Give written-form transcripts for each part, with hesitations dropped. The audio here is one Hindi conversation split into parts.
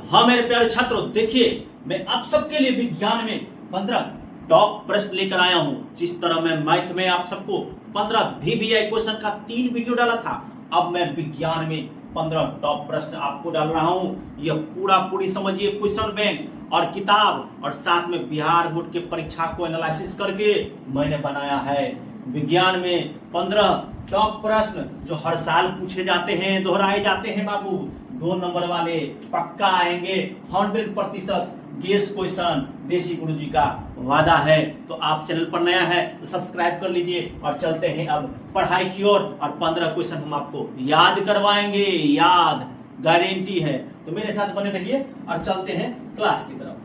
हाँ मेरे प्यारे छात्रों, देखिए मैं आप सबके लिए विज्ञान में 15 टॉप प्रश्न लेकर आया हूं। जिस तरह मैं मैथ में आप सबको 15 VVI क्वेश्चन का 3 वीडियो डाला था, अब मैं विज्ञान में 15 टॉप प्रश्न आपको डाल रहा हूं। यह पूरी समझिए क्वेश्चन बैंक और किताब और साथ में बिहार बोर्ड के परीक्षा को एनालिसिस करके मैंने बनाया है। विज्ञान में 15 टॉप प्रश्न जो हर साल पूछे जाते हैं, दोहराए जाते हैं बाबू, 2 नंबर वाले पक्का आएंगे। 100% गेस क्वेश्चन देसी गुरुजी का वादा है। तो आप चैनल पर नया है तो सब्सक्राइब कर लीजिए और चलते हैं अब पढ़ाई की ओर। और 15 क्वेश्चन हम आपको याद करवाएंगे, याद गारंटी है। तो मेरे साथ बने रहिए और चलते हैं क्लास की तरफ।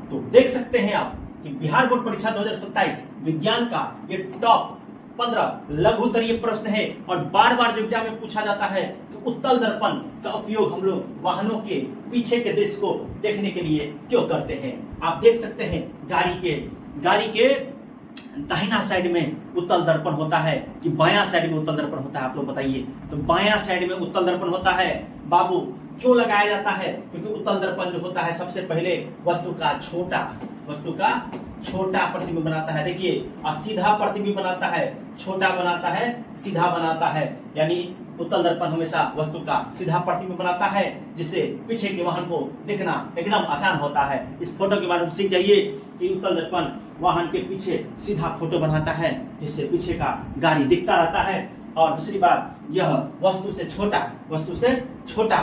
तो देख सकते हैं आप कि बिहार बोर्ड परीक्षा 2027 विज्ञान का ये टॉप 15 लघु उत्तरीय प्रश्न है। और बार बार जो एग्जाम में पूछा जाता है कि उत्तल दर्पण का उपयोग हम लोग वाहनों के पीछे के दृश्य को देखने के लिए क्यों करते हैं। आप देख सकते हैं गाड़ी के दाहिना साइड में उत्तल दर्पण होता है कि बायां साइड में उत्तल दर्पण होता है, आप लोग बताइए। तो बायां साइड में उत्तल दर्पण होता है बाबू। क्यों लगाया जाता है? क्योंकि उत्तल दर्पण जो होता है सबसे पहले वस्तु का छोटा प्रतिबिंब बनाता है। देखिए, और सीधा प्रतिबिंब बनाता है, छोटा बनाता है, सीधा बनाता है। यानी उत्तल दर्पण हमेशा वस्तु का सीधा प्रतिबिंब बनाता है, जिससे पीछे के वाहन को देखना एकदम आसान होता है। इस फोटो के माध्यम से सीख जाइए कि उत्तल दर्पण वाहन के पीछे सीधा फोटो बनाता है, जिससे पीछे का गाड़ी दिखता रहता है। और दूसरी बात, यह वस्तु से छोटा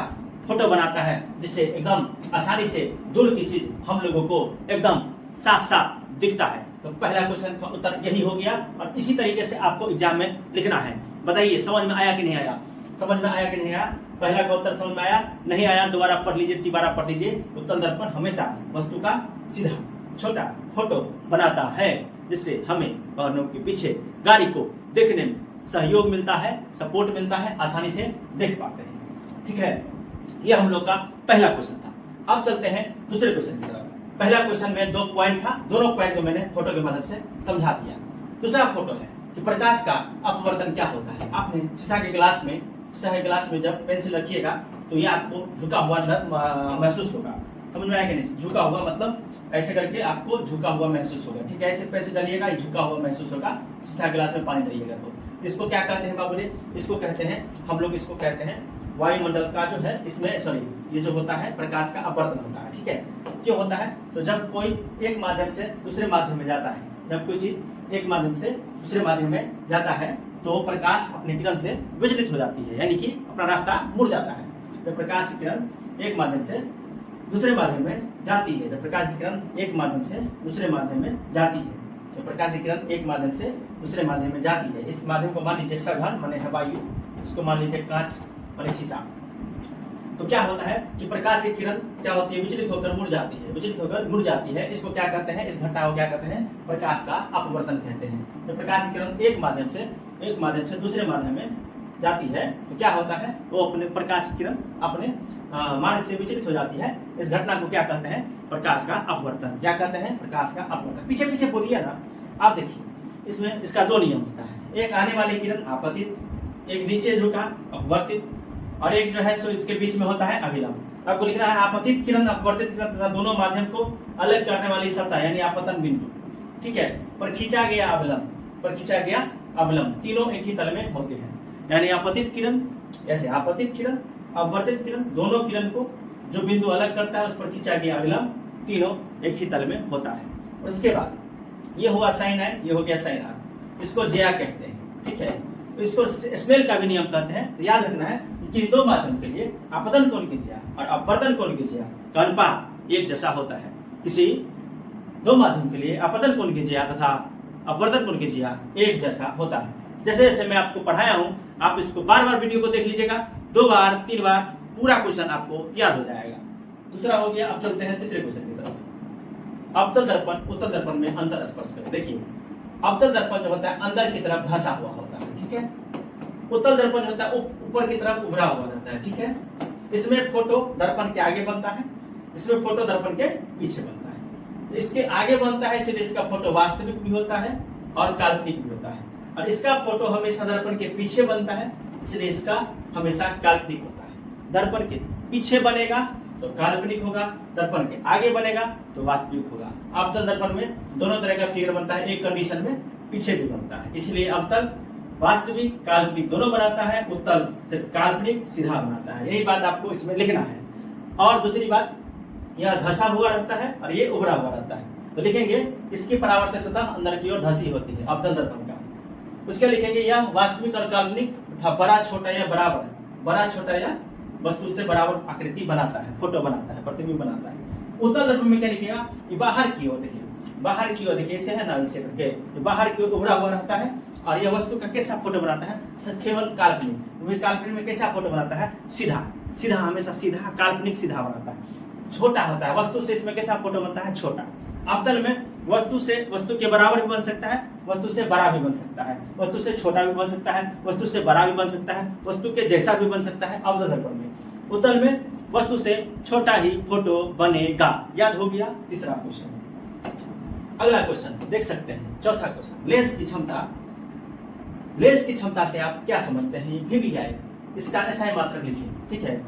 फोटो बनाता है, जिससे एकदम आसानी से दूर की चीज हम लोगों को एकदम साफ दिखता है। तो पहला क्वेश्चन का उत्तर यही हो गया। और इसी तरीके से आपको एग्जाम में लिखना है। बताइए समझ में आया कि नहीं आया? पहला का उत्तर समझ में आया? नहीं आया दोबारा पढ़ लीजिए, तिबारा पढ़ लीजिए। उत्तल दर्पण हमेशा वस्तु का सीधा छोटा फोटो बनाता है, जिससे हमें वाहनों के पीछे गाड़ी को देखने में सहयोग मिलता है, सपोर्ट मिलता है, आसानी से देख पाते हैं। ठीक है, यह हम लोग का पहला क्वेश्चन था। अब चलते हैं दूसरे क्वेश्चन की तरफ। पहला क्वेश्चन में 2 पॉइंट था, दोनों पॉइंट को मैंने फोटो के मदद से समझा दिया। दूसरा फोटो है कि प्रकाश का अपवर्तन क्या होता है। आपने शीशा के गिलास में जब पेंसिल रखिएगा तो ये आपको झुका हुआ महसूस होगा। समझ में आएगा नहीं? झुका हुआ मतलब ऐसे करके आपको झुका हुआ महसूस होगा। ठीक है, ऐसे पेंसिल डालिएगा, झुका हुआ महसूस होगा। शीशा गिलास में पानी डालिएगा तो इसको क्या कहते हैं बाबूले? इसको कहते हैं वायुमंडल का जो है, इसमें ये जो होता है प्रकाश का अपवर्तन होता है। ठीक है, क्यों होता है? तो जब कोई एक माध्यम से दूसरे माध्यम में जाता है, जब कोई चीज एक माध्यम से दूसरे माध्यम में जाता है तो प्रकाश अपने किरण से विचलित हो जाती है, यानी कि अपना रास्ता मुड़ जाता है। जब प्रकाश की किरण एक माध्यम से दूसरे माध्यम में जाती है, इस माध्यम को मान लीजिए सघन माने है वायु, इसको मान लीजिए कांच माने शीशा। तो क्या होता है कि प्रकाश की किरण क्या होती है? विचलित होकर मुड़ जाती है। इसको क्या कहते हैं? इस घटना को क्या कहते हैं? प्रकाश का अपवर्तन कहते हैं। जब प्रकाश की किरण एक माध्यम से दूसरे माध्यम में जाती है तो क्या होता है? वो अपने प्रकाश की किरण अपने मार्ग से विचलित हो जाती है। इस घटना को क्या कहते हैं? प्रकाश का अपवर्तन। क्या कहते हैं? प्रकाश का अपवर्तन। पीछे बोलिए ना। आप देखिए, इसमें इसका 2 नियम होता है। एक आने वाली किरण आपतित, एक नीचे झुका अपवर्तित, और एक जो है सो इसके बीच में होता है अभिलंब। आपको लिखना है आपतित किरण, अपवर्तित किरण तथा दोनों माध्यम को अलग करने वाली सतह यानी आपतन बिंदु। ठीक है, पर खींचा गया अभिलंब, तीनों एक ही तल में होते हैं। यानी अपवर्तित किरण, अपवर्तित किरण, दोनों किरण को जो बिंदु अलग करता है उस पर खींचा गया अभिलंब, तीनों एक ही तल में होता है। और इसके बाद ये हुआ साइन है, ये हो गया साइन आर, इसको ज्या कहते हैं। ठीक है, तो इसको स्नेल का भी नियम कहते हैं। तो याद रखना है कि 2 माध्यम के लिए आपतन कोण की ज्या और अपवर्तन कोण की ज्या का अनुपात एक जैसा होता है। किसी 2 माध्यम के लिए आपतन कोण की ज्या तथा अपवर्तन कोण की ज्या एक जैसा होता है। जैसे मैं आपको पढ़ाया हूं, आप इसको बार वीडियो को देख लीजिएगा, 2 बार 3 बार पूरा क्वेश्चन आपको याद हो जाएगा। दूसरा हो गया। अब चलते हैं तीसरे क्वेश्चन की तरफ। अवतल दर्पण उत्तल दर्पण में अंतर स्पष्ट करें। देखिए, अवतल दर्पण जो होता है अंदर की तरफ धंसा हुआ होता है। ठीक है, उत्तल दर्पण होता है ऊपर की तरफ उभरा हुआ रहता है। ठीक है, इसमें फोटो दर्पण के आगे बनता है, इसमें फोटो दर्पण के पीछे बनता है। इसके आगे बनता है इसलिए इसका फोटो वास्तविक भी होता है और काल्पनिक भी होता है। और इसका फोटो हमेशा दर्पण के पीछे बनता है इसलिए इसका हमेशा काल्पनिक होता है। दर्पण के पीछे बनेगा तो काल्पनिक होगा, दर्पण के आगे बनेगा तो वास्तविक होगा। अवतल दर्पण में दोनों तरह का फिगर बनता है, एक कंडीशन में पीछे भी बनता है। इसलिए अवतल वास्तविक काल्पनिक दोनों बनाता है, उत्तल सिर्फ काल्पनिक सीधा बनाता है। यही बात आपको इसमें लिखना है। और दूसरी बात, यह धसा हुआ रहता है और ये उभरा हुआ रहता है, तो लिखेंगे इसकी परावर्तक सतह अंदर की ओर धसी होती है अवतल दर्पण का। उसके लिखेंगे यह वास्तविक और काल्पनिक तथा बड़ा छोटा या बराबर, बड़ा छोटा या वस्तु से बराबर आकृति बनाता है, फोटो बनाता है, प्रतिबिंब बनाता है। उत्तल दर्पण में क्या लिखेगा, ये बाहर की ओर देखिए, बाहर की ओर देखिए, ऐसे है ना, इसे करके बाहर की ओर उभरा हुआ रहता है और यह वस्तु का कैसा फोटो बनाता है, केवल काल्पनिक। वही काल्पनिक में कैसा फोटो बनाता है, सीधा, सीधा, हमेशा सीधा, काल्पनिक सीधा बनाता है। छोटा होता है वस्तु से, इसमें कैसा फोटो बनता है, छोटा। अवतल में वस्तु के बराबर भी बन सकता है, वस्तु से बड़ा भी बन सकता है, वस्तु से छोटा भी बन सकता है, वस्तु से बड़ा भी बन सकता है, वस्तु के जैसा भी बन सकता है अवतल दर्पण में। उत्तल में वस्तु से छोटा ही फोटो बनेगा। याद हो गया। तीसरा क्वेश्चन। अगला क्वेश्चन देख सकते हैं, चौथा क्वेश्चन, लेंस की क्षमता। लेंस की क्षमता से आप क्या समझते हैं, भी आए। इसका एसआई मात्रक लिखिए, ठीक है।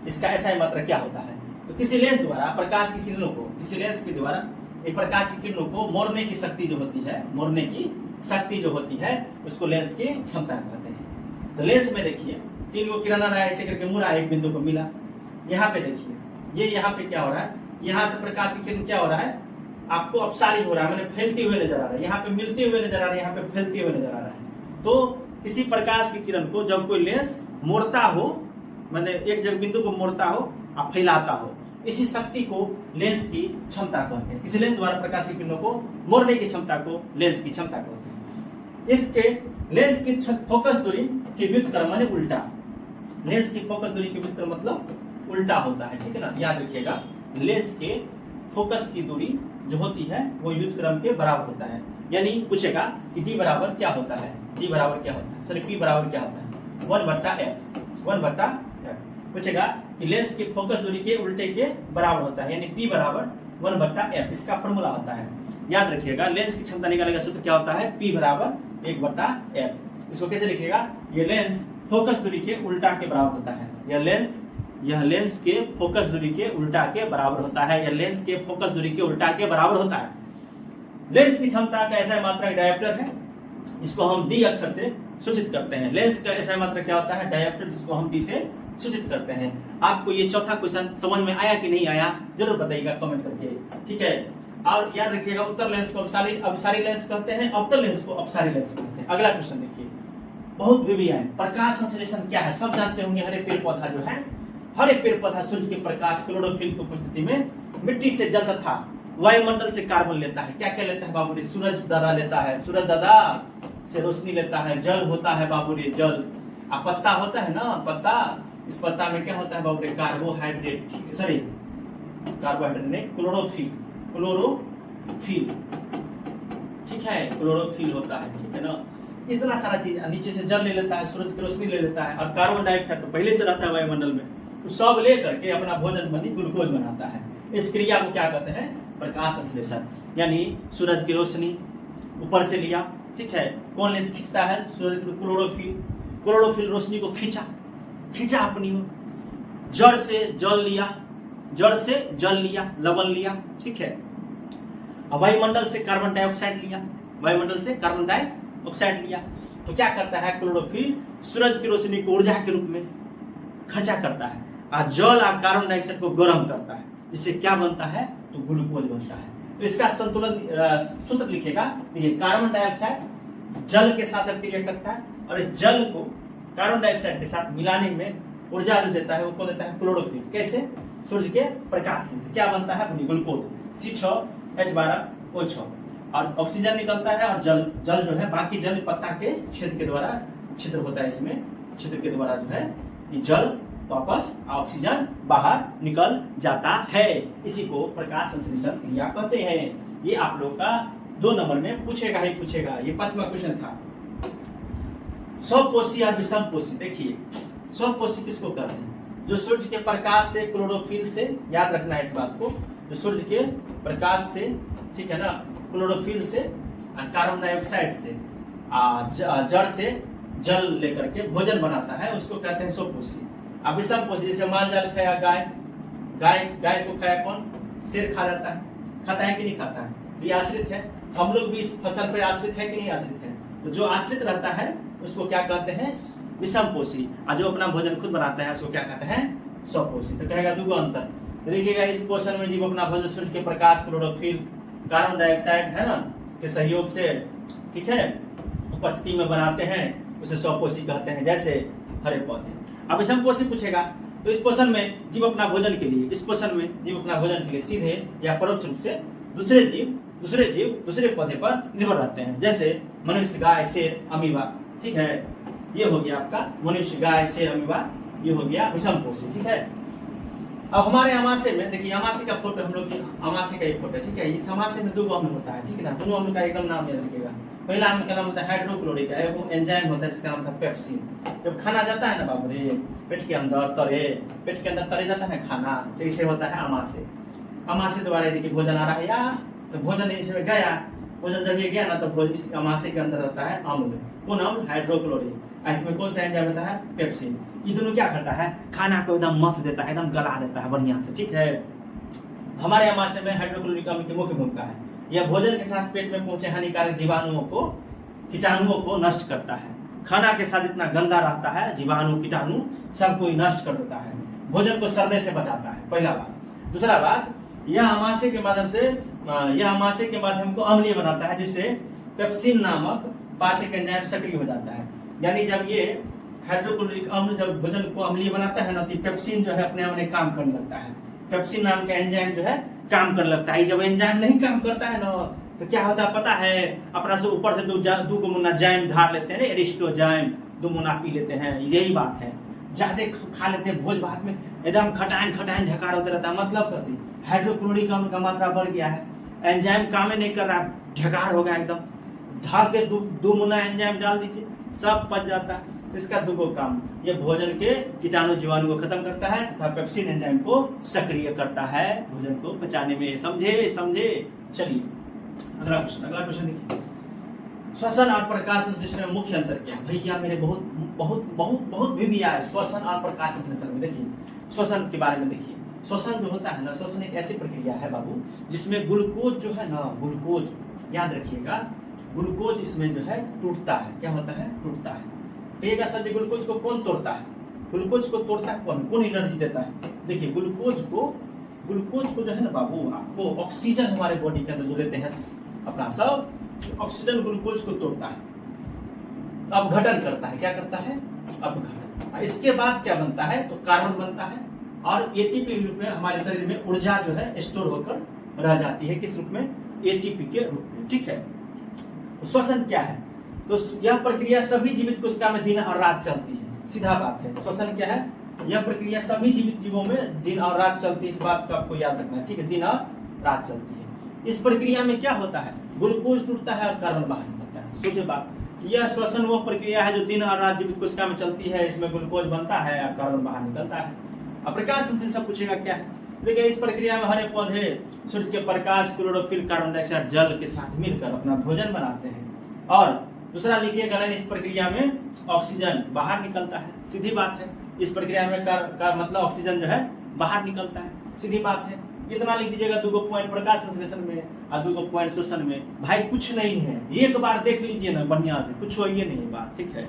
इसका एसआई मात्रक क्या होता है, तो किसी लेंस द्वारा प्रकाश की किरणों को, किसी लेंस के द्वारा एक प्रकाश की किरणों को मोड़ने की शक्ति जो होती है, मोड़ने की शक्ति जो होती है, उसको लेंस की क्षमता कहते हैं। तो लेंस में देखिए 3 गो किरण आ रहा है, ऐसे करके मुड़ा, एक बिंदु को मिला। यहाँ पे देखिए, ये यहाँ पे क्या हो रहा है, यहाँ से प्रकाश की किरण क्या हो रहा है, आपको अपसारी हो रहा है, मैंने फैलते हुए नजर आ रहा है, यहाँ पे मिलते हुए नजर आ रहा है, यहाँ पे फैलते हुए नजर आ रहा है। तो किसी प्रकाश की किरण को जब कोई लेंस मोड़ता हो, मैंने एक जगह बिंदु को मोड़ता हो और फैलाता हो, इसी शक्ति को लेंस की क्षमता कहते हैं। किसी लेंस द्वारा प्रकाश की किरणों को मोड़ने की क्षमता को लेंस की क्षमता कहते हैं। इसके लेंस की फोकस दूरी की व्युत्क्रम माने उल्टा, लेंस की फोकस दूरी की व्युत्क्रम मतलब उल्टा होता है, ठीक है ना। याद रखिएगा, लेंस के फोकस की दूरी जो होती है वो व्युत्क्रम के बराबर होता है। यानी पूछेगा कि डी बराबर क्या होता है, डी बराबर क्या होता है, सॉरी पी बराबर क्या होता है, 1/f, 1/f। पूछेगा कि लेंस की फोकस दूरी के उल्टे के बराबर होता है, यानी p बराबर 1/f, इसका फॉर्मूला होता है। याद रखिएगा, लेंस की क्षमता निकालने का सूत्र क्या होता है, p बराबर 1/f। इसको कैसे लिखिएगा, ये लेंस फोकस दूरी के उल्टा के बराबर होता है। यह लेंस के फोकस दूरी के उल्टा के बराबर होता है, यह लेंस के फोकस दूरी के उल्टा के बराबर होता है। लेंस की क्षमता का ऐसा मात्रा डायोप्टर है, इसको हम डी अक्षर से सूचित करते हैं। लेंस का ऐसा मात्रा क्या होता है, डायोप्टर, जिसको हम डी से सूचित करते हैं। आपको ये चौथा क्वेश्चन समझ में आया कि नहीं आया, जरूर बताइएगा कमेंट करके, ठीक है। और याद रखिएगा, उत्तल लेंस को अपसारी लेंस कहते हैं, अवतल लेंस को अपसारी लेंस कहते हैं। अगला क्वेश्चन देखिए, बहुत विवि है। प्रकाश संश्लेषण क्या है, सब जानते होंगे। हरे पेड़ पौधा जो है, हरे पेड़ पौधा सूर्य के प्रकाश क्लोरोफिल की उपस्थिति में मिट्टी से जल तथा वायुमंडल से कार्बन लेता है। क्या क्या लेता है बाबूजी, सूरज दादा लेता है, सूरज दादा से रोशनी लेता है, जल होता है बाबूजी, जल। अब पत्ता होता है ना, पत्ता, इस पत्ता में क्या होता है बाबूजी, कार्बोहाइड्रेट, सॉरी कार्बोहाइड्रेट नहीं, क्लोरोफिल, क्लोरोफिल, ठीक है, क्लोरोफिल होता है, ठीक है ना। इतना सारा चीज, नीचे से जल ले लेता है, सूरज की रोशनी ले लेता है, और कार्बन डाइऑक्साइड तो पहले से रहता है वायुमंडल में, तो सब ले करके अपना भोजन बनी ग्लूकोज बनाता है। इस क्रिया को क्या कहते हैं, प्रकाश संश्लेषण। यानी सूरज की रोशनी ऊपर से लिया, ठीक है, कौन ले खींचता है, सूरज की क्लोरोफिल, क्लोरोफिल रोशनी को खींचा अपनी ओर, जड़ से जल लिया, जड़ से जल लिया, लवण लिया, ठीक है। वायुमंडल से कार्बन डाइऑक्साइड लिया, वायुमंडल से कार्बन डाइऑक्साइड लिया, तो क्या करता है, क्लोरोफिल सूरज की रोशनी को ऊर्जा के रूप में खर्चा करता है, और जल और कार्बन डाइऑक्साइड को गर्म करता है, जिससे क्या बनता है, तो ग्लूकोज बनता है। तो इसका संतुलन सूत्र लिखेगा, ये कार्बन डाइऑक्साइड जल के साथ क्रिया करता है, और इस जल को कार्बन डाइऑक्साइड के साथ मिलाने में ऊर्जा जो देता है वो कौन देता है, क्लोरोफिल। कैसे, सूर्य के प्रकाश से क्या बनता है, ग्लूकोज, C6H12O6, और ऑक्सीजन निकलता है, और जल जो है, बाकी जल पत्ता के छेद के द्वारा, छिद्र होता है इसमें, छिद्र के द्वारा जो है ये जल वापस ऑक्सीजन बाहर निकल जाता है। इसी को प्रकाश संश्लेषण क्रिया कहते हैं। ये आप लोग का 2 नंबर में पूछेगा ही पूछेगा। ये 5वां क्वेश्चन था। स्वपोषी और विषमपोषी। देखिए, स्वपोषी किसको कहते हैं, जो सूर्य के प्रकाश से, क्लोरोफिल से, याद रखना है इस बात को, जो सूर्य के प्रकाश से, ठीक है ना, क्लोरोफिल से, कार्बन डाइऑक्साइड से, जड़ से जल लेकर के भोजन बनाता है उसको कहते हैं स्वपोषी। अब विषमपोषी जैसे माल जाल खाया गाय, गाय को खाया कौन? शेर खा जाता है, खाता है कि नहीं खाता है? ये आश्रित है। हम लोग भी इस फसल पर आश्रित है कि नहीं आश्रित है? तो जो आश्रित रहता है उसको क्या कहते हैं? विषमपोषी। और जो अपना भोजन खुद बनाता है उसको क्या कहते हैं? स्वपोषी। तो कहेगा दूगो अंतर। तो देखिएगा इस पोषण में जीव अपना भोजन सूर्य के प्रकाश, क्लोरोफिल, कार्बन डाइऑक्साइड है ना के सहयोग से, ठीक है, उपस्थिति में बनाते हैं, उसे स्वपोषी कहते हैं, जैसे हरे पौधे। अब विषमपोषी पूछेगा तो इस पोषण में जीव अपना भोजन के लिए, इस पोषण में जीव अपना भोजन के लिए सीधे या परोक्ष रूप से दूसरे जीव दूसरे पौधे पर निर्भर रहते हैं, जैसे मनुष्य, गाय, शेर, अमीबा। ठीक है, ये हो गया आपका मनुष्य, गाय, शेर, अमीबा, ये हो गया विषमपोषी। ठीक है। अब हमारे अमाशय में देखिए, अमाशय का फोटो हम लोग की, अमाशय का एक फोटो, ठीक है। इस अमाशय में 2 अम्ल होता है, ठीक है ना। दोनों अम्ल का एकदम नाम याद रखिएगा। पहला अम्ल का नाम होता है हाइड्रोक्लोरिक, वो एंजाइम होता है, इसका नाम होता है पेप्सिन। जब खाना जाता है ना बाबू रे पेट के अंदर तरे जाता है ना खाना, तो इसे होता है अमाशय। अमाशय द्वारा देखिए भोजन आ रहा है या तो भोजन इसमें गया, भोजन जब ये गया ना तो भोजन इस अमाशय के अंदर होता है अम्ल। कौन अम्ल? हाइड्रोक्लोरिक। इसमें कौन सा एंजाइम होता है? पेप्सिन। ये दोनों क्या करता है? खाना को एकदम मथ देता है, एकदम गला देता है बढ़िया से। ठीक है। हमारे अमाशय में हाइड्रोक्लोरिक अम्ल की मुख्य भूमिका है। यह भोजन के साथ पेट में पहुंचे हानिकारक जीवाणुओं को, कीटाणुओं को नष्ट करता है। खाना के साथ इतना गंदा रहता है, जीवाणु, कीटाणु सबको नष्ट कर देता है, भोजन को सड़ने से बचाता है, पहला बात। दूसरा बात, यह अमाशय के माध्यम को अम्लीय बनाता है, जिससे पेप्सिन नामक पाचक एंजाइम सक्रिय हो जाता है। यानी जब ये हाइड्रोक्लोरिक अम्ल जब भोजन को अम्लीय बनाता है ना, तो पेप्सिन जो है अपने आप में काम करने लगता है। पेप्सिन नाम का एंजाइम जो है काम करने लगता है। जब एंजाइम नहीं काम करता है ना तो क्या होता है पता है? अपना से ऊपर से दो मुन्ना जाइम ढार लेते हैं, एरिस्टोजाइम, 2 मुन्ना पी लेते हैं। यही बात है, ज्यादा खा लेते हैं भोज भात में, एकदम खटाइन ढकार होते रहता है। मतलब करती हाइड्रोक्लोरिक अम्ल का मात्रा बढ़ गया है, एंजाइम काम नहीं कर रहा, ढकार हो गया एकदम, धार के 2 मुन्ना एंजाइम डाल दीजिए, सब पच जाता है। इसका 2 काम, ये भोजन के कीटाणु जीवाणु को खत्म करता है तथा पेप्सिन एंजाइम को सक्रिय करता है भोजन को पचाने में। समझे? चलिए अगला क्वेश्चन देखिए। श्वसन और प्रकाश संश्लेषण में मुख्य अंतर क्या है? भैया मेरे बहुत भी आए श्वसन और प्रकाश संश्लेषण में। देखिए श्वसन के बारे में देखिए। श्वसन जो होता है ना, श्वसन एक ऐसी प्रक्रिया है बाबू जिसमें ग्लूकोज जो है ना, ग्लूकोज याद रखिएगा, ग्लूकोज इसमें जो है टूटता है। क्या होता है? टूटता है। कहिएगा सर ग्लूकोज को कौन तोड़ता है? ग्लूकोज को तोड़ता है कौन एनर्जी देता है? देखिए ग्लूकोज को जो है ना बाबू, आपको ऑक्सीजन हमारे बॉडी के अंदर जो लेते हैं अपना सब ऑक्सीजन ग्लूकोज को तोड़ता है, अपघटन करता है। क्या करता है? अपघटन। इसके बाद क्या बनता है? तो कार्बन बनता है और एटीपी रूप में हमारे शरीर में ऊर्जा जो है स्टोर होकर रह जाती है। किस रूप में? एटीपी के रूप में। ठीक है। तो श्वसन क्या है? तो यह प्रक्रिया सभी जीवित कोशिका में दिन और रात चलती है। सीधा बात है। श्वसन क्या है? यह प्रक्रिया सभी जीवित जीवों में दिन और रात चलती है। इस बात को आपको याद रखना है। ठीक है, दिन और रात चलती है। इस प्रक्रिया में क्या होता है? ग्लूकोज टूटता है और कार्बन बाहर निकलता है। सोचिए बात, यह श्वसन वो प्रक्रिया है जो दिन और रात जीवित कोशिका में चलती है। इसमें ग्लूकोज बनता है और कार्बन बाहर निकलता है। अब प्रकाश संश्लेषण पूछेगा क्या है? देखिए इस प्रक्रिया में हरे पौधे सूर्य के प्रकाश, क्लोरोफिल, कार्बन डाइऑक्साइड, जल के साथ मिलकर अपना भोजन बनाते हैं। और दूसरा लिखिएगा लाइन, इस प्रक्रिया में ऑक्सीजन बाहर निकलता है। सीधी बात है। इस प्रक्रिया में मतलब ऑक्सीजन जो है बाहर निकलता है। सीधी बात है। इतना लिख दीजिएगा। 2 पॉइंट प्रकाश संश्लेषण में और 2 पॉइंट श्वसन में। भाई कुछ नहीं है, एक बार देख लीजिए ना बढ़िया से, कुछ हो ये नहीं बात। ठीक है,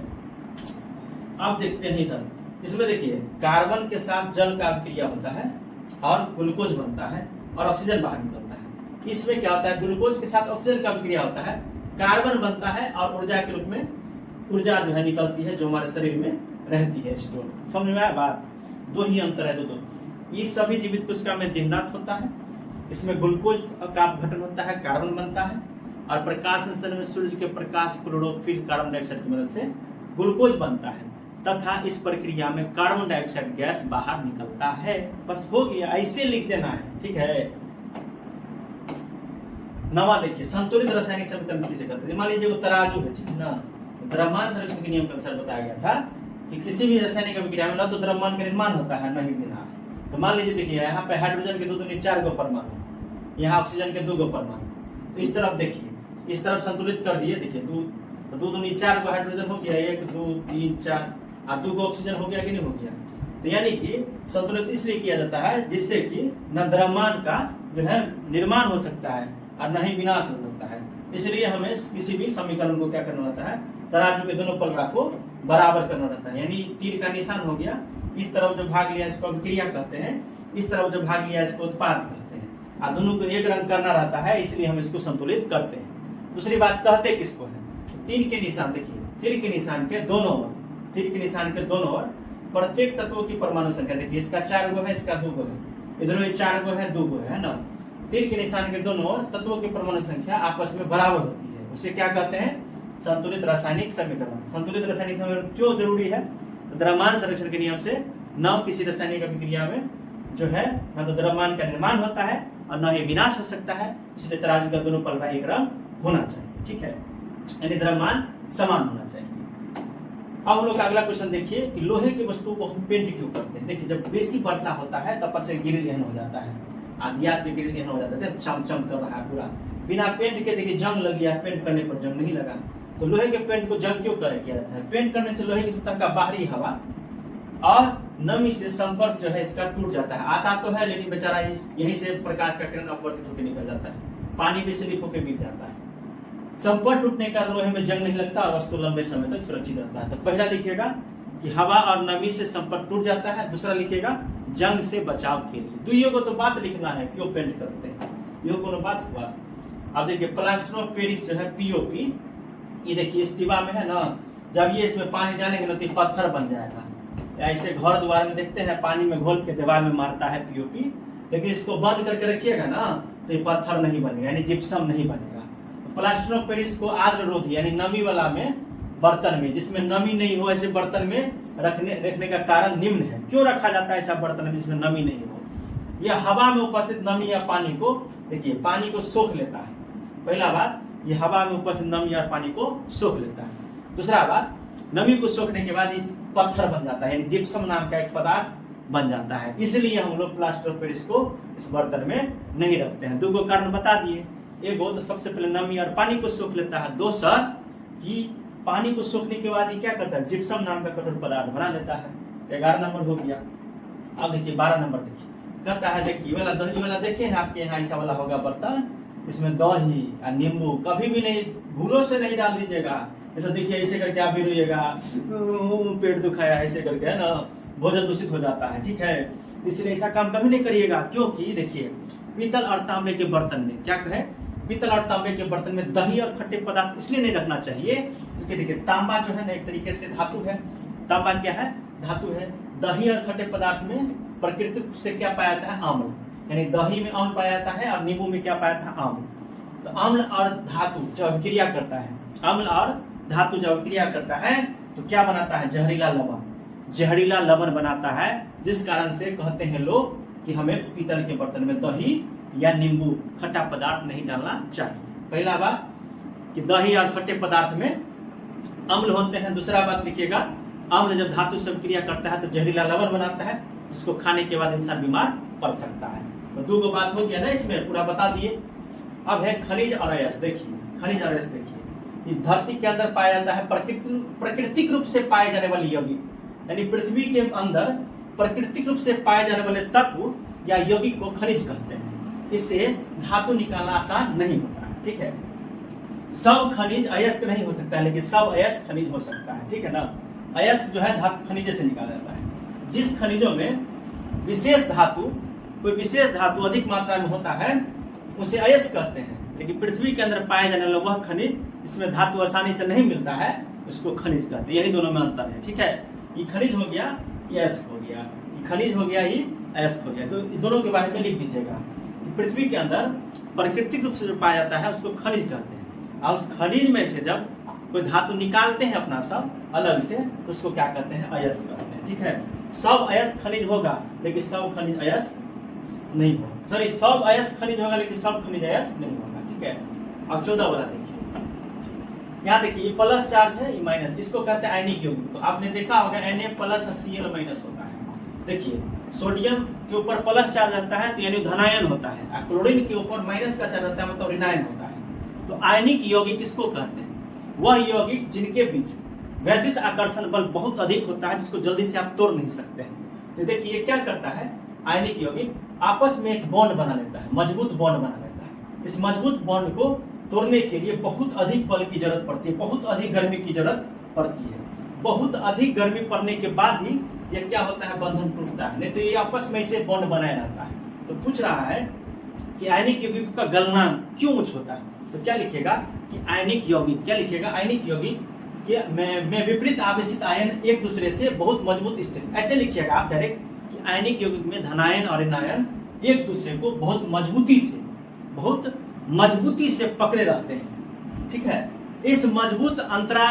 अब देखते हैं इधर। इसमें देखिए कार्बन के साथ जल का अभिक्रिया होता है और ग्लूकोज बनता है और ऑक्सीजन बाहर निकलता है। इसमें क्या होता है? ग्लूकोज के साथ ऑक्सीजन का अभिक्रिया होता है, कार्बन बनता है और ऊर्जा के रूप में ऊर्जा जो है निकलती है, जो हमारे शरीर में रहती है स्टोर। समझ में आया बात? 2 ही अंतर है। 2 ये सभी जीवित कोशिका में दिन रात होता है। इसमें ग्लूकोज का अपघटन होता है, कार्बन बनता है और प्रकाश संश्लेषण में सूर्य के प्रकाश, क्लोरोफिल, कार्बन डाइऑक्साइड की मदद से ग्लूकोज बनता है तथा इस प्रक्रिया में कार्बन डाइऑक्साइड गैस बाहर निकलता है। बस हो गया, ऐसे लिख देना है। ठीक है। नवा देखिए, संतुलित रासायनिक समीकरण किसे कहते हैं? मान लीजिए वो तराजू है, ठीक है ना। द्रव्यमान संरक्षण के नियम के अनुसार बताया गया था कि किसी भी रासायनिक अभिक्रिया में न तो द्रव्यमान का निर्माण होता है न ही विनाश। तो मान लीजिए देखिए यहाँ पे हाइड्रोजन के 2 दूनी 4 गो परमाणु, यहाँ ऑक्सीजन के 2 गो परमाणु। तो इस तरफ देखिए, इस तरफ संतुलित कर दिए। देखिए तो 2 दूनी 4 गो हाइड्रोजन हो गया, 1 2 3 4, और 2 गो ऑक्सीजन हो गया कि नहीं हो गया। तो यानी कि संतुलित इसलिए किया जाता है जिससे कि न द्रव्यमान का जो है निर्माण हो सकता है और न ही विनाश हो सकता है। इसलिए हमें किसी भी समीकरण को क्या करना रहता है, तराजू के दोनों पलड़ा को बराबर करना रहता है। यानी तीर का निशान हो गया, इस तरफ जो भाग लिया इसको अभिक्रिया कहते हैं, इस तरफ जो भाग लिया इसको उत्पाद कहते हैं, और दोनों को एक रंग करना रहता है, इसलिए हम इसको संतुलित करते हैं। दूसरी बात कहते किसको है, तीर के निशान देखिए, तीर के निशान के दोनों ओर, तीर के निशान के दोनों ओर प्रत्येक तत्वों की परमाणु संख्या देखिए, इसका 4 गो है, इसका 2 गो है, इधर भी 4 गो है, 2 गो है ना। तीर के निशान के दोनों ओर तत्वों की परमाणु संख्या आपस में बराबर होती है, उसे क्या कहते हैं, संतुलित रासायनिक समीकरण। संतुलित रासायनिक समीकरण क्यों जरूरी है, तो द्रव्यमान संरक्षण के नियम से न किसी रासायनिक अभिक्रिया में जो है न तो द्रव्यमान का निर्माण होता है और न ही विनाश हो सकता है, इसलिए तराजू का दोनों पलड़ा एक रंग होना चाहिए, ठीक है, यानी द्रव्यमान समान होना चाहिए। अब हम लोग अगला क्वेश्चन देखिए कि लोहे की वस्तु को हम पेंट क्यों करते हैं। देखिए जब बेसी वर्षा होता है तब से गिरिलहन हो जाता है, आदियात में गिरिलहन हो जाता है, चमचम कर रहा है पूरा, बिना पेंट के देखिए जंग लग गया, पेंट करने पर जंग नहीं लगा। तो लोहे के पेंट को जंग क्यों किया जाता है, पेंट करने से लोहे की सतह का बाहरी हवा और नमी से संपर्क जो है इसका टूट जाता है, आता तो है लेकिन बेचारा यहीं से प्रकाश का किरण अपवर्तित होकर निकल जाता है, पानी भी स्लिप होकर गिर जाता है। संपर्क टूटने का लोहे में जंग नहीं लगता और वस्तु लंबे समय तक सुरक्षित रहता है। तो पहला लिखिएगा कि हवा और नमी से संपर्क टूट जाता है, दूसरा लिखिएगा जंग से बचाव के लिए। दुइयों को तो बात लिखना है क्यों पेंट करते हैं, ये कोनो बात हुआ। अब देखिए प्लास्टर ऑफ पेरिस जो है पीओपी, ये देखिए इस दीवार में है ना, जब ये इसमें पानी डालेंगे ना तो पत्थर बन जाएगा। ऐसे घर द्वार में देखते हैं पानी में घोल के दीवार में मारता है पीओपी, लेकिन इसको बंद करके रखिएगा ना तो ये पत्थर नहीं बनेगा, यानी जिप्सम नहीं बनेगा। प्लास्टर ऑफ पेरिस को आर्द्र रोधी यानी नमी वाला में बर्तन में, जिसमें नमी नहीं हो ऐसे बर्तन में रखने का कारण निम्न है। क्यों रखा जाता है ऐसा बर्तन में जिसमें नमी नहीं हो, यह हवा में उपस्थित नमी या पानी को देखिए पानी को सोख लेता है। पहला बात, ये हवा में उपस्थित नमी और पानी को सोख लेता है। दूसरा बात, नमी को सोखने के बाद ये पत्थर बन जाता है, यानी जिप्सम नाम का एक पदार्थ बन जाता है। इसलिए हम लोग प्लास्टर ऑफ पेरिस को इस बर्तन में नहीं रखते हैं। दो कारण बता दिए, एक तो सबसे पहले नमी और पानी को सोख लेता है, दूसरा कि पानी को सोखने के बाद ये क्या करता है, जिप्सम नाम का कठोर पदार्थ बना लेता है। 11 नंबर हो गया। अब देखिए 12 नंबर देखिए, कहता है देखिए वाला दही वाला देखे हैं आपके यहाँ ऐसा वाला होगा बर्तन, इसमें दही और नींबू कभी भी नहीं भूलों से नहीं डाल दीजिएगा। तो देखिए ऐसे करके आप भी रोइएगा, पेट दुखाया ऐसे करके, है ना, भोजन दूषित हो जाता है, ठीक है। इसलिए ऐसा काम कभी नहीं करिएगा, क्योंकि देखिए पीतल और तांबे के बर्तन में क्या कहे, पीतल और तांबे के बर्तन में दही और खट्टे पदार्थ इसलिए नहीं रखना चाहिए क्योंकि देखिए तांबा जो है ना एक तरीके से धातु है, तांबा क्या है, धातु है। दही और खट्टे पदार्थ में प्राकृतिक से क्या पाया जाता है, आम्ल, यानी दही में अम्ल पाया जाता है और नींबू में क्या पाया जाता है, आम्ल। तो अम्ल और धातु जब अभिक्रिया करता है, अम्ल और धातु जब अभिक्रिया करता है तो क्या बनाता है, जहरीला लवण, जहरीला लवण बनाता है, जिस कारण से कहते हैं लोग कि हमें पीतल के बर्तन में दही या नींबू खट्टा पदार्थ नहीं डालना चाहिए। पहला बात कि दही और खट्टे पदार्थ में अम्ल होते हैं। दूसरा बात लिखिएगा, अम्ल जब धातु से क्रिया करता है तो जहरीला लवण बनाता है, जिसको खाने के बाद इंसान बीमार पड़ सकता है। तो दो गो बात हो गया ना, इसमें पूरा बता दिए। अब है खनिज और अयस्क। देखिए खनिज और अयस्क देखिए, इस धरती के अंदर पाया जाता है प्राकृतिक रूप से पाए जाने वाली यौगिक, यानी पृथ्वी के अंदर प्राकृतिक रूप से पाए जाने वाले तत्व या यौगिक को खनिज कहते हैं। इससे धातु निकालना आसान नहीं होता है, ठीक है। सब खनिज अयस्क नहीं हो सकता है, लेकिन सब अयस्क खनिज हो सकता है, ठीक है ना। अयस्क जो है धातु खनिज से निकाला जाता है। जिस खनिजों में विशेष धातु, कोई विशेष धातु अधिक मात्रा में होता है उसे अयस्क कहते हैं, लेकिन पृथ्वी के अंदर पाए जाने वाला वह खनिज जिसमें धातु आसानी से नहीं मिलता है उसको खनिज कहते हैं। यही दोनों में अंतर है, ठीक है। ये खनिज हो गया, ये अयस्क हो गया, ये खनिज हो गया, ये अयस्क हो गया। तो दोनों के बारे में लिख दीजिएगा। पृथ्वी के अंदर प्राकृतिक रूप से जो पाया जाता है उसको खनिज कहते हैं, और उस खनिज में से जब कोई धातु निकालते हैं अपना सब अलग से तो उसको क्या कहते हैं, अयस्क कहते हैं, ठीक है। सब अयस्क खनिज होगा लेकिन सब खनिज अयस्क नहीं होगा, सॉरी सब अयस्क खनिज होगा लेकिन सब खनिज अयस्क नहीं होगा, ठीक है। अब 14 वाला देखिए, यहाँ देखिए ये प्लस चार्ज है, ये माइनस, इसको कहते हैं आयनिक यौगिक। तो आपने देखा होगा Na प्लस Cl माइनस होता है। देखिए सोडियम के ऊपर प्लस चार्ज रहता है तो यानी धनायन होता है, और क्लोरीन के ऊपर माइनस का चार्ज रहता है मतलब ऋणायन होता है। तो आयनिक यौगिक किसको कहते हैं, वह यौगिक जिनके बीच वैद्युत आकर्षण बल बहुत अधिक होता है, जिसको जल्दी से आप तोड़ नहीं सकते हैं। तो देखिए क्या करता है, आयनिक यौगिक आपस में एक बॉन्ड बना लेता है, मजबूत बॉन्ड बना लेता है। इस मजबूत बॉन्ड को तोड़ने के लिए बहुत अधिक बल की जरूरत पड़ती है, बहुत अधिक गर्मी की जरूरत पड़ती है। बहुत अधिक गर्मी पड़ने के बाद ही यह क्या होता है, बंधन टूटता है, नहीं तो ये आपस में इसे बॉन्ड बनाए रहता है। तो पूछ रहा है कि आयनिक यौगिक का गलनांक क्यों उच्च होता है, तो क्या लिखेगा कि आयनिक यौगिक, क्या लिखेगा, आयनिक यौगिक में विपरीत आवेशित आयन एक दूसरे से बहुत मजबूत स्थित, ऐसे लिखिएगा आप डायरेक्ट कि आयनिक यौगिक में धनायन और ऋणायन एक दूसरे को बहुत मजबूती से पकड़े रहते हैं। ठीक है, इस मजबूत अंतरा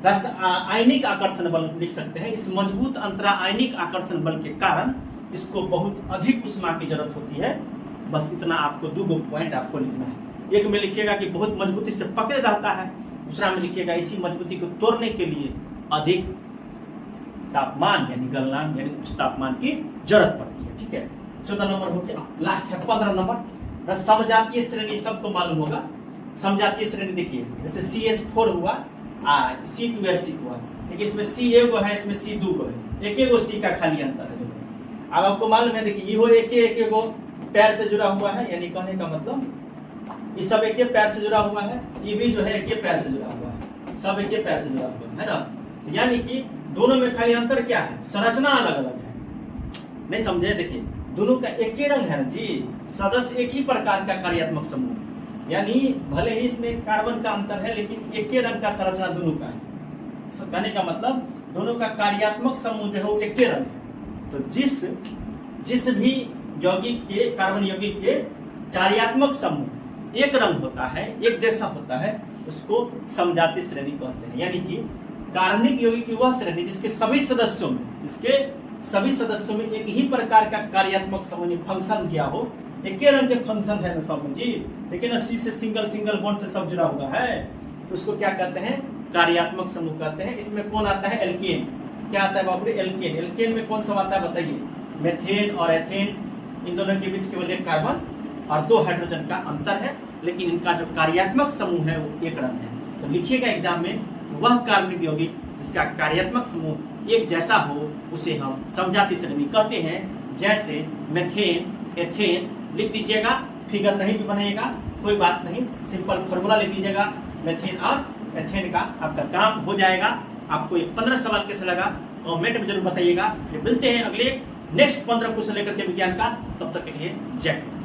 आयनिक आकर्षण बल लिख सकते हैं। इस मजबूत अंतरा आयनिक आकर्षण बल के कारण इसको बहुत अधिक उष्मा की जरूरत होती है। बस इतना आपको 2 पॉइंट आपको लिखना है। एक में लिखिएगा कि बहुत मजबूती से पकड़े रहता है, दूसरा में लिखिएगा इसी मजबूती को तोड़ने के लिए अधिक तापमान यानी गलनांक यानी उच्च तापमान की जरूरत पड़ती है। ठीक है, 14 नंबर हो गया। लास्ट है 15 नंबर, समजातीय श्रेणी, सबको मालूम होगा। समजातीय श्रेणी देखिए, जैसे CH4 हुआ, C2H6 हुआ, देखिए इसमें C एगो है, इसमें C दो है, एक C का खाली अंतर है दोनों। अब आपको मालूम है, देखिए ये हो एक गो पैर से जुड़ा हुआ है, यानी कहने का मतलब ये सब एक पैर से जुड़ा हुआ है, ये भी जो है एक पैर से जुड़ा हुआ है, सब एक पैर से जुड़ा हुआ है ना। यानी कि दोनों में खाली अंतर क्या है, संरचना अलग अलग है। नहीं समझे, देखिए दोनों का एक ही रंग है ना जी, सदस्य एक ही प्रकार का कार्यात्मक समूह, यानी भले ही इसमें कार्बन का अंतर है लेकिन एक ही रंग का संरचना दोनों का है। कहने का मतलब दोनों का कार्यात्मक समूह जो है वो एक ही रंग है। तो जिस भी यौगिक के, कार्बन यौगिक के कार्यात्मक समूह एक रंग होता है, एक जैसा होता है, उसको समजातीय श्रेणी कहते हैं। यानी कि कार्बनिक यौगिक की वह श्रेणी जिसके सभी सदस्यों में एक ही प्रकार का कार्यात्मक समूह फंक्शन दिया हो, एक ही रंग के फंक्शन है ना सब में जी, लेकिन C से सिंगल बॉन्ड से सब जुड़ा हुआ है, तो उसको क्या कहते हैं, कार्यात्मक समूह कहते हैं। इसमें कौन आता है, एल्केन। क्या आता है बाबू, एल्केन। एल्केन में कौन सा आता है बताइए, मेथेन और एथेन, इन दोनों के बीच केवल एक कार्बन और 2 हाइड्रोजन का अंतर है, लेकिन इनका जो कार्यात्मक समूह है वो एक रंग है। तो लिखिएगा एग्जाम में, वह कार्बनिक यौगिक जिसका कार्यात्मक समूह एक जैसा हो उसे हम समजातीय श्रेणी कहते हैं। जैसे मेथेन, एथेन लिख दीजिएगा, फिगर नहीं भी बनाइएगा कोई बात नहीं, सिंपल फॉर्मूला लिख दीजिएगा, मेथेन और एथेन का आपका काम हो जाएगा। आपको ये 15 सवाल कैसे लगा कमेंट में जरूर बताइएगा। फिर मिलते हैं अगले नेक्स्ट 15 क्वेश्चन लेकर के विज्ञान का, तब तक के लिए जय हिंद।